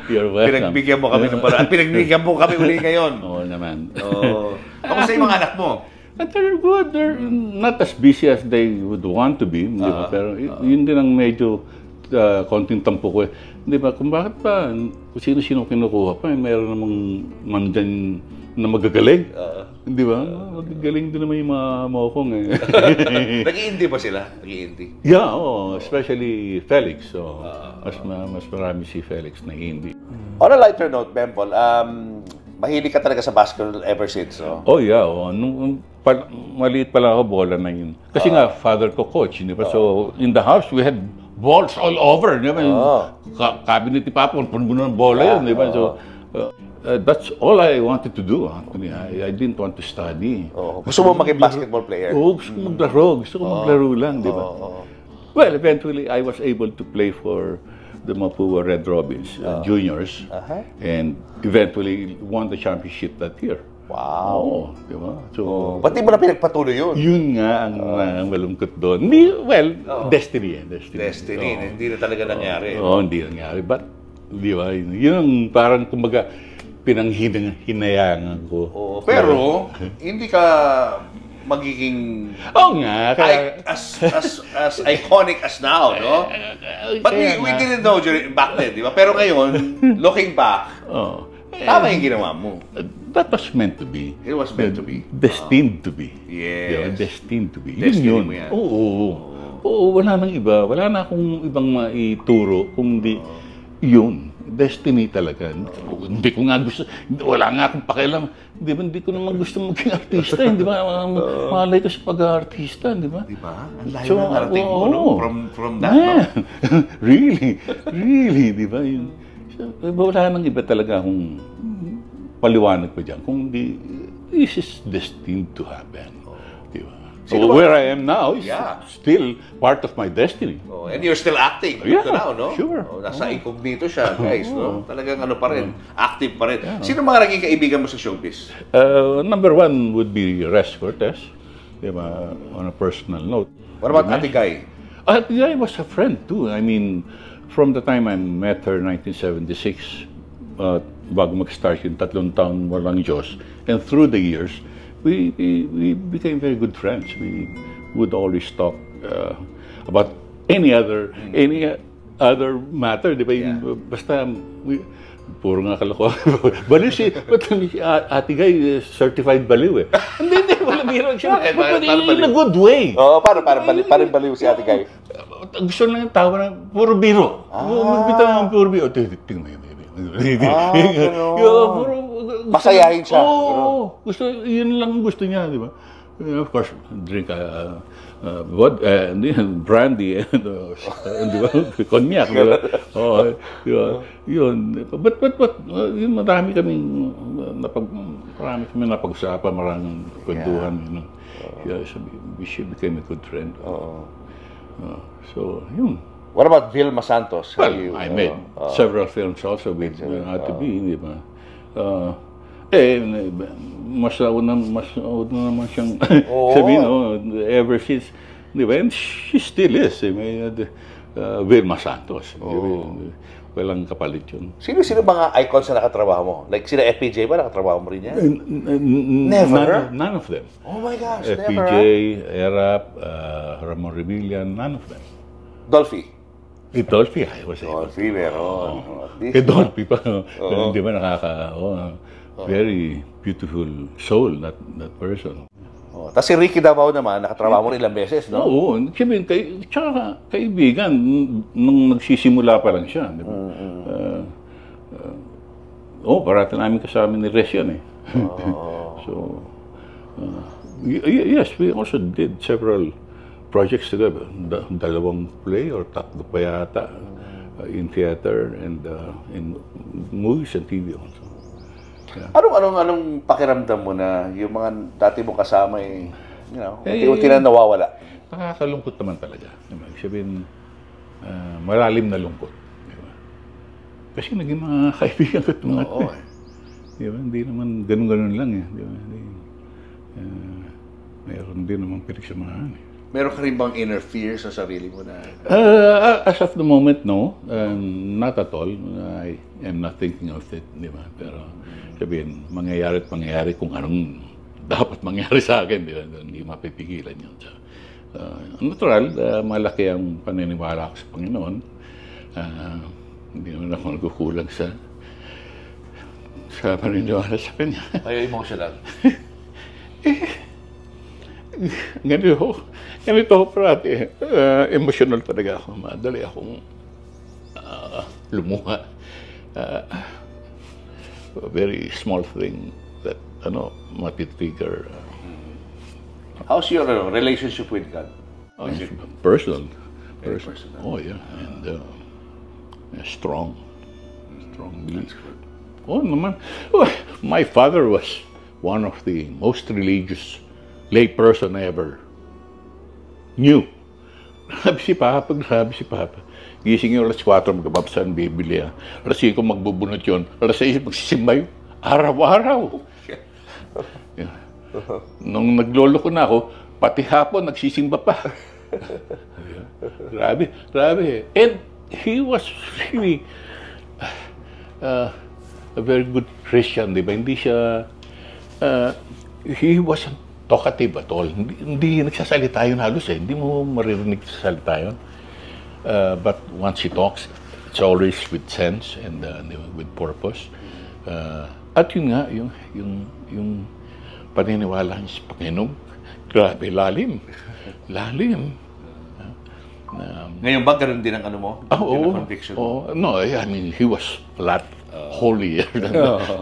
You're welcome. Pinagbigyan mo kami ng paraan. At pinagbigyan mo kami uli ngayon. Oo naman. Kamusta yung mga anak mo? They're good. They're not as busy as they would want to be. Di ba? Pero yun din ang medyo konting tampo ko. Di ba? Kung bakit pa, kung sino-sino kinukuha pa, meron namang mandyan na magagaling. Di ba? Magagaling din naman yung mga mokong eh. Nag-i-indie ba sila? Nag-i-indie? Yeah, especially Felix. So, mas marami si Felix na indie. On a lighter note, Bembol, mahilig ka talaga sa basketball ever since, no? Oh, yeah. Nung maliit pa lang ako, bola na yun. Kasi nga, father ko coach, di ba? So, in the house, we had balls all over, di ba? Cabinet ni Papa, puno ng bola yun, di ba? So, that's all I wanted to do, actually. I didn't want to study. Gusto mo maging basketball player? Gusto ko maglaro. Gusto ko maglaro lang, di ba? Well, eventually, I was able to play for the Mapua Red Robins juniors, and eventually won the championship that year. Wow! Di ba? So, ba't di mo na pinagpatuloy yun? Yun nga ang malungkot doon. Destiny eh. Destiny. Hindi na talaga nangyari. Hindi nangyari. But, di ba, yun ang parang, kumbaga, pinanghinayangan ko. Pero, hindi ka magiging as iconic as now, no? But we didn't know back then, di ba? Pero ngayon, looking back, tama yung ginawa mo. That was meant to be. It was meant to be. Destined to be. Yes. Destined to be. Destiny Yun. mo yan. Oo, wala nang iba. Wala na akong ibang maituro kundi yun. Destiny talaga. Hindi ko nga gusto, wala nga akong pakialam. Hindi ko naman gusto maging artista. Hindi ba? Malay ko sa pag-artista, di ba? Di ba? Ang layo na narating mo, no? From that, no? Really, di ba? Wala nang iba talaga akong paliwanag pa dyan. Kung di, this is destined to happen. Di ba? So where I am now is still part of my destiny. And you're still acting up to now, no? Sure. Nasa incognito siya, guys, no? Talagang ano pa rin, active pa rin. Sino mga naging kaibigan mo sa showbiz? Number one would be Res Cortez, di ba? On a personal note. What about Ate Guy? Ate Guy was a friend too. I mean, from the time I met her in 1976, bago mag-start yung 3 taon walang Diyos, and through the years, we became very good friends. We would always talk about any other matter, di ba? Basta, puro nga kalokohan. Baliw si Ate Guy, certified baliw eh. Hindi, wala biro siya. In a good way. Parang baliw si Ate Guy. Gusto lang yung tawa ng puro biro. Magbitaw ng puro biro. Tingnan mo. Masayahin siya. Yun lang gusto niya, di ba? Of course, drink brandy, di ba? Cognac, di ba? Di ba? Yun. But, yun, marami kami napag-usapan, maraming kwentuhan. She became a good friend. So, yun. What about Vilma Santos? Well, I made several films also with Ate B, di ba? Mas nauna naman siyang sabihin, ever since, di ba? And she still is, Vilma Santos. Walang kapalit yun. Sino mga icons na nakatrabaho mo? Like sila FPJ ba? Nakatrabaho mo rin yan? Never? None of them. Oh my gosh, FPJ, Erap, Ramon Remillan, none of them. Dolphy? Dolphy, I was able. Dolphy, meron. Dolphy pa, di ba very beautiful soul, that person. Tapos si Ricky Davao naman, nakatrabaho mo rin ilang beses, no? Oo, tsaka kaibigan, nung nagsisimula pa lang siya, di ba? Parati namin kasama ni Res yun eh. So, yes, we also did several projects together. Dalawang play or tatlo pa yata in theater and in movies and TV also. Yeah. Anong pakiramdam mo na yung mga dati mo kasama unti-unti na nawawala? Nakakalungkot naman talaga. Ibig sabihin, malalim na lungkot. Diba? Kasi naging mga kaibigan ko itong diba? Hindi naman ganun-ganun lang eh. Diba? Mayroon din naman pinagsamahan eh. Meron ka rin bang inner fear sa sarili mo na? As of the moment, no. Not at all. I am not thinking of it. Diba? Pero sabihin, mangyayari kung anong dapat mangyari sa akin. Diba? Hindi mapipigilan yun. So, natural, malaki ang paniniwala ko sa Panginoon. Hindi naman ako nagkukulang sa paniniwala sa Kanya. Ay, emotional. Ganito ako parati. Emotional talaga ako. Madali akong lumuha. A very small thing that, matitrigger. How's your relationship with God? Personal. Very personal. Oh, yeah. And strong. Strong belief. That's good. Oh, naman. My father was one of the most religious lay person I ever knew. Sabi si Papa, gising yung alas 4, magkababsan, bibili. Alas 5, magbubunot yun. Alas 6, magsisimba yun. Araw-araw. Yeah. Nung naglolo ko na ako, pati hapon, nagsisimba pa. Grabe. And he was really a very good Christian, di ba? Hindi siya, he wasn't talkative at all. Hindi nagsasalita yun halos eh. Hindi mo maririnig sa salita yun. But once he talks, it's always with sense and with purpose. At yun nga, yung paniniwala niya sa Panginoon, grabe, lalim. Ngayon ba, ganun din ang conviction? No, I mean, he was a lot holier than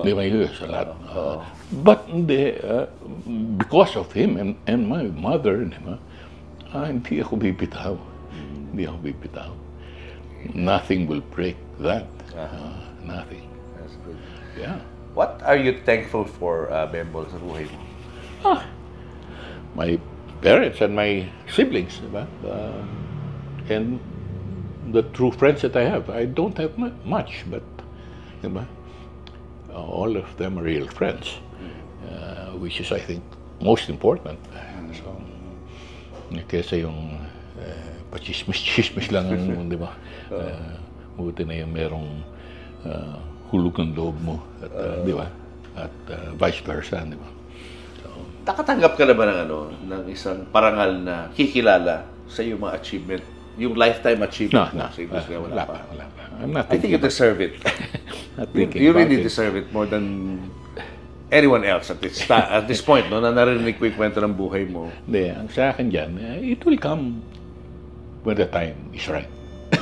he was a lot. But because of him and my mother, hindi ako bibitaw. Nothing will break that. Nothing. That's good. Yeah. What are you thankful for, Bembol, sa buhay mo? My parents and my siblings, diba? And the true friends that I have. I don't have much, but diba? All of them are real friends, which is, I think, most important. So, kesa yung pachismis-chismis lang, di ba? Buti na yung merong hulog ng loob mo, at, di ba? At vice versa, di ba? So, nakatanggap ka na ba ng isang parangal na kikilala sa iyong mga achievement? Yung lifetime achievement mo sa industriya, wala pa. I think you deserve it. You really deserve it more than anyone else at this point, no? Na narinig ko yung kwento ng buhay mo. Hindi, ang sa akin dyan, it will come when the time is right.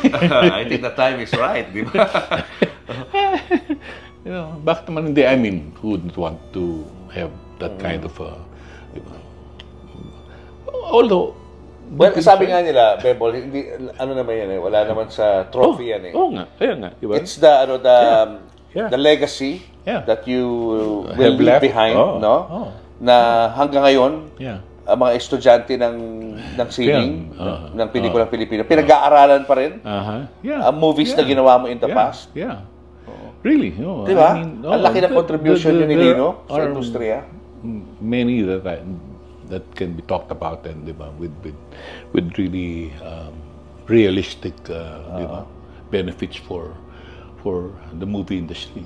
I think the time is right, di ba? Bakit naman hindi? I mean, who wouldn't want to have that kind of although, well, sabi nga nila, Bembol, hindi, naman yan eh, wala naman sa trophy yan eh. Oo nga, kaya nga, diba? It's the legacy that you will leave behind, no? Na hanggang ngayon, ang mga estudyante ng sining, ng pelikulang Pilipino, pinag-aaralan pa rin ang movies na ginawa mo in the past. Yeah. Really, diba? Ang laki ng contribution ni Lino sa industriya. Many that can be talked about and with really realistic benefits for the movie industry.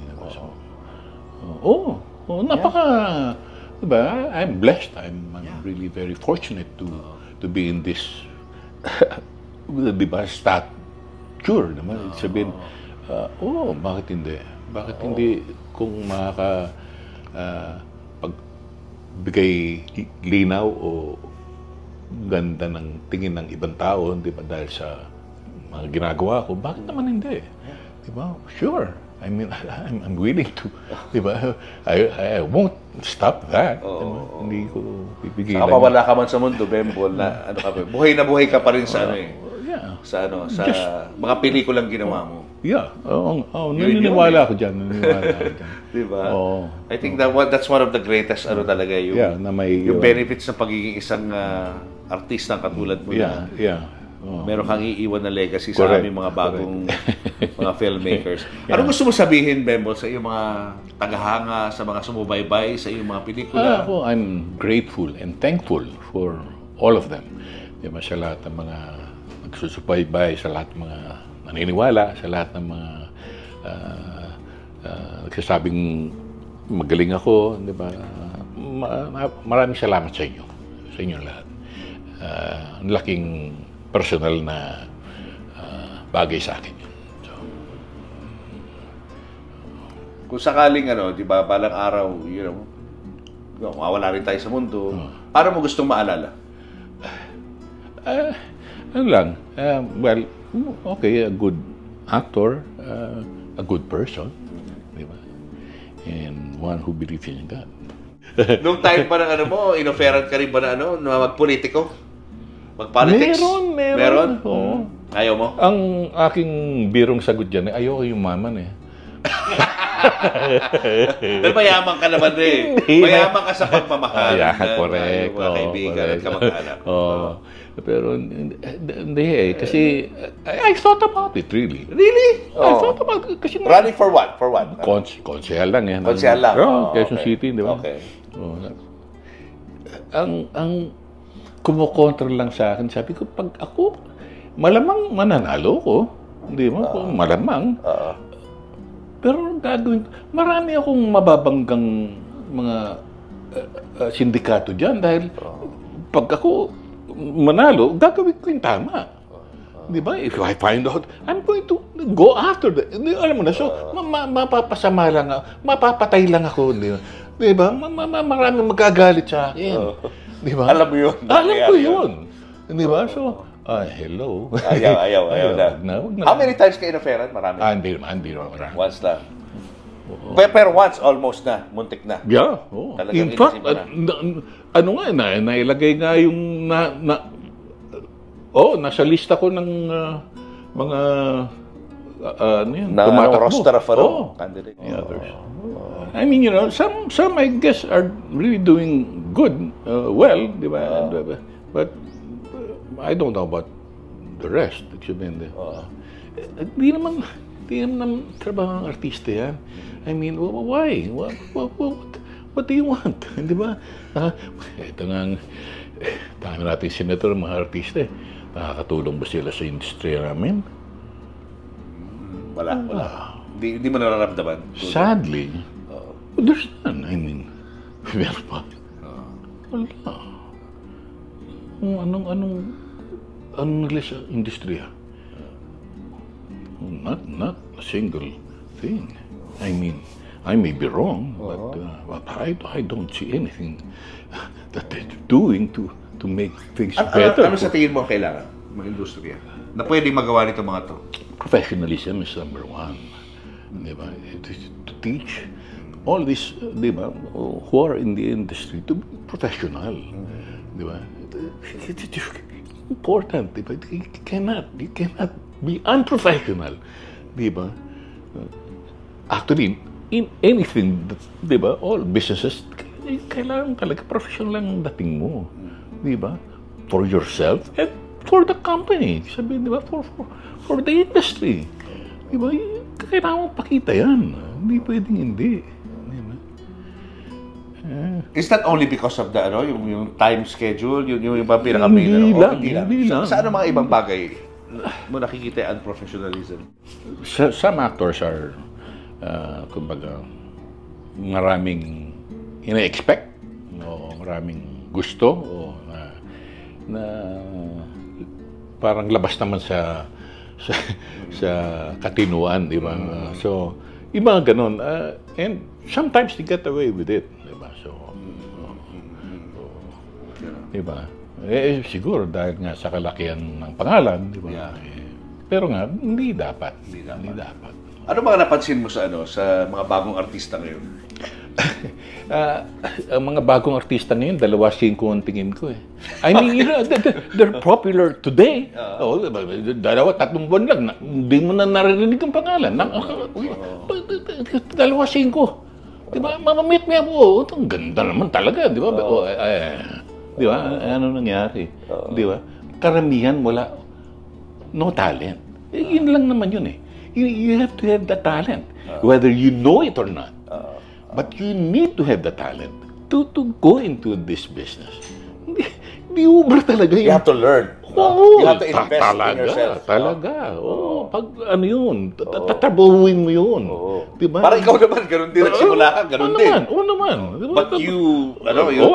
Napaka, diba? I'm blessed. I'm really very fortunate to be in this, diba, stature naman. Sabihin, bakit hindi? Bakit hindi kung bigay linaw o ganda ng tingin ng ibang tao, di ba, dahil sa mga ginagawa ko, bakit naman hindi? Di ba? Sure. I mean, I'm willing to, di ba? I won't stop that. Hindi ko pipigilan. Saka wala ka man sa mundo, Bembol, na ano ka, buhay na buhay ka pa rin sa ano eh. Yeah. Sa ano, sa mga pelikulang ginawa mo. Yeah. Naniniwala ako dyan. Di ba? Oo. I think that's one of the greatest ano talaga yung Na may yung benefits ng pagiging isang artistang katulad mo na. Meron kang iiwan na legacy sa aming mga bagong mga filmmakers. Ano gusto mo sabihin, Bembol, sa iyong mga tagahanga, sa mga sumubaybay, sa iyong mga pelikula? Ako, I'm grateful and thankful for all of them. Diba, sa lahat ng mga nagsusubaybay, sa lahat ng mga naniniwala, sa lahat ng mga nagsasabing magaling ako, diba? Maraming salamat sa inyo. Sa inyo lahat. Ang laking personal na bagay sa akin yun. So, kung sakaling ano, di ba, balang araw, mawala rin tayo sa mundo, paano mo gustong maalala? Ano lang, well, okay, a good actor, a good person, di ba? And one who believes in God. Nung time pa ng ano mo, inoferan ka rin ba na ano, na magpolitiko? Mag-politics? Meron. Oo. Ayaw mo? Ang aking birong sagot dyan, ayoko yumaman eh. Dahil mayaman ka naman eh. Mayaman ka sa pagmamahal. Correct. Mga kaibigan at kamag-anak. Pero hindi eh. Kasi I thought about it really. Really? I thought about it. Kasi running for what? For what? Konsehal lang eh. Konsehal lang? Quezon City, di ba? Okay. Ang kumukontra lang sa akin, sabi ko, pag ako, malamang mananalo ko. Hindi mo, malamang. Pero gagawin, marami akong mababanggang mga sindikato dyan dahil pag ako manalo, gagawin ko yung tama. Di ba? If I find out, I'm going to go after that. Alam mo na, so, mapapasama lang ako, mapapatay lang ako. Di ba? Marami magagalit sa akin. Di ba? Alam mo yun. Alam ko yun. Di ba? So, hello. Ayaw na. How many times ka inoferan? Marami. Hindi naman. Once lang. Pero once, almost na. Muntik na. Yeah. In fact, ano nga, nailagay nga yung nasa lista ko ng mga ano yun, tumatakbo. Roster of candidate. I mean, some I guess are really doing good, well, di ba? But I don't know about the rest. Di naman trabaho ng artista yan. I mean, why? What do you want? Di ba? Ito nga, dami natin senator, mga artista. Nakakatulong ba sila sa industriya namin? Wala. Hindi mo nararamdaman? Sadly, there's none. I mean, meron pa. Wala. Anong nila sa industriya? Not a single thing. I mean, I may be wrong, but I don't see anything that they're doing to make things better. Ano sa tingin mo ang kailangan mga industriya na pwedeng magawa nito mga to? Professionalism is number one. Diba? To teach all these, diba, who are in the industry to be professional. Diba? It's important. Diba? You cannot be unprofessional. Diba? Actually, in anything, diba, all businesses, kailangan talaga professional lang ang dating mo. Diba? For yourself and for the company. Sabi, diba? For the industry. Diba? Kailangan mong pakita yan. Hindi pwedeng hindi. Diba? Is that only because of the yung time schedule, yung pinaka-main? Hindi lang. Saan ang mga ibang bagay mo nakikita yung unprofessionalism? Some actors are, kumbaga, maraming ina-expect, o maraming gusto, o na parang labas naman sa katinuan, di ba? So, yung mga ganun. And sometimes they get away with it, di ba? So, di ba? Siguro dahil nga sa kalakihan ng pangalan, di ba? Pero nga, hindi dapat. Hindi dapat. Ano mga napansin mo sa sa mga bagong artista ngayon? Ang mga bagong artista ngayon, 2.5 ang tingin ko eh. I mean, they're popular today. 2-3 buwan lang, hindi mo na naririnig ang pangalan. 2.5. Diba? Mamamit niya po. Ang ganda naman talaga, di ba? Di ba? Ano nangyari? Di ba? Karamihan wala, no talent. Yun lang naman yun eh. You have to have the talent, whether you know it or not. But you need to have the talent to go into this business. Hindi ubra talaga yun. You have to learn. Oo, you have to invest in yourself. Talaga. Oo. Pag ano yun, tatabuhin mo yun. Diba? Parang ikaw naman, ganun din. Nagsimula ka, ganun din. Oo naman. But you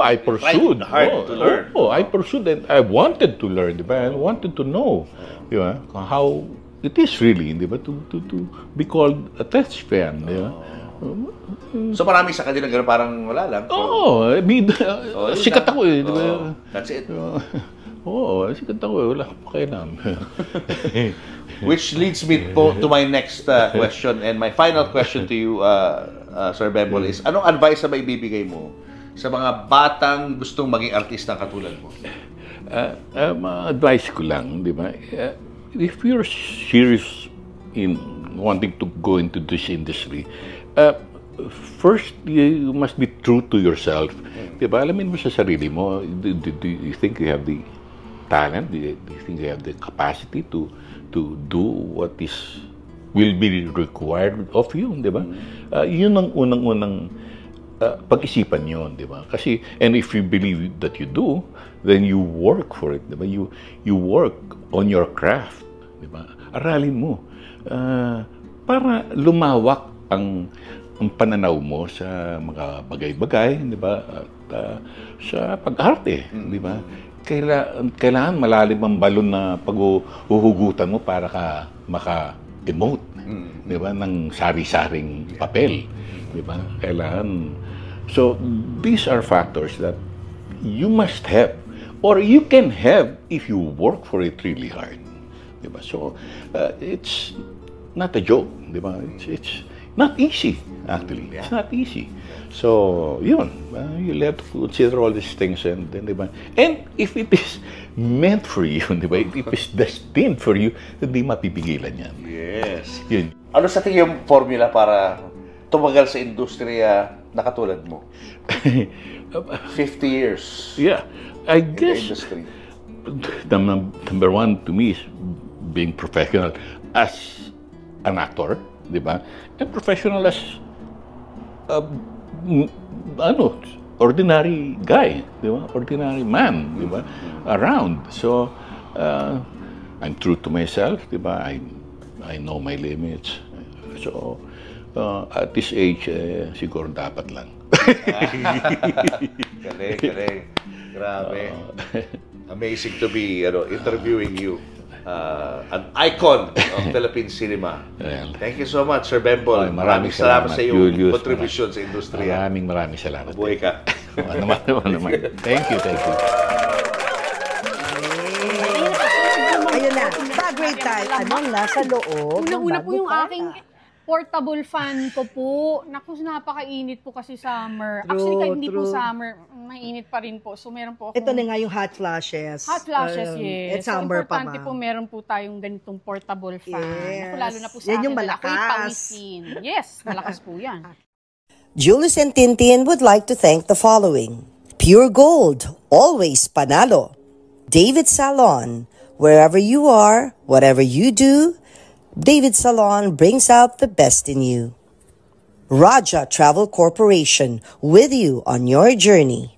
I pursued. hard to learn. I pursued and I wanted to learn. Diba? I wanted to know. Diba? How it is really, diba? To be called a test fan. Diba? So marami sa kanila gano'n parang wala lang. Sikat ako eh. Diba? That's it. Sikat ako eh. Wala akong pakialam. Which leads me to my next question and my final question to you, Sir Bembol, is anong advice na maibibigay mo sa mga batang gustong maging artista katulad mo? Advice ko lang, di ba? If you're serious in wanting to go into this industry, first, you must be true to yourself. Diba? Alamin mo sa sarili mo, do you think you have the talent? Do you think you have the capacity to do what will be required of you? Diba? Yun ang unang pag-isipan yun. Diba? Kasi, and if you believe that you do, then you work for it. Diba? You work on your craft. Diba? Aralin mo. Para lumawak ang pananaw mo sa mga bagay-bagay, di ba? At sa pag-arte, di ba? Kailangan malalim ang balon na paghuhugutan mo para ka maka-emote, di ba? Ng sari-saring papel, di ba? Kailangan. So, these are factors that you must have or you can have if you work for it really hard, di ba? So, it's not a joke, di ba? It's not easy, actually. It's not easy. So, yun. You'll have to consider all these things. And if it is meant for you, di ba? If it is destined for you, hindi mapipigilan yan. Yes. Yun. Ano sa tingin yung formula para tumagal sa industriya na katulad mo? 50 years. Yeah. I guess, in the industry. Number one to me is being professional as an actor, di ba? And professional as ordinary guy, di ba? Ordinary man, di ba? Around. So, I'm true to myself, di ba? I know my limits. So, at this age, siguro dapat lang. Galing. Grabe. Amazing to be interviewing you. An icon of Philippine cinema. Thank you so much, Sir Bembol. Maraming salamat sa iyong contribution sa industriya. Maraming salamat. Mabuhay ka. Naman. Thank you. Ayun na. Bagay tayo. Anong nasa loob? Unang-una po yung aking portable fan ko po. Naku, napakainit po kasi summer. Actually, kahit hindi po summer, mainit pa rin po. So, meron po akong... Ito na nga yung hot flashes. Hot flashes, yes. At summer pa, importante po, meron po tayong ganitong portable fan. Yes. Naku, lalo na po sa yan akin. yung malakas. Ako'y pawisin. Yes, malakas po yan. Julius and Tintin would like to thank the following. Pure Gold, always panalo. David Salon, wherever you are, whatever you do, David Salon brings out the best in you. Raja Travel Corporation, with you on your journey.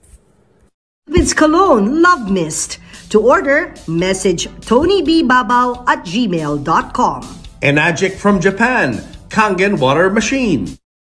David's Cologne Love Mist. To order, message TonyBBabaw@gmail.com. Enagic from Japan, Kangen Water Machine.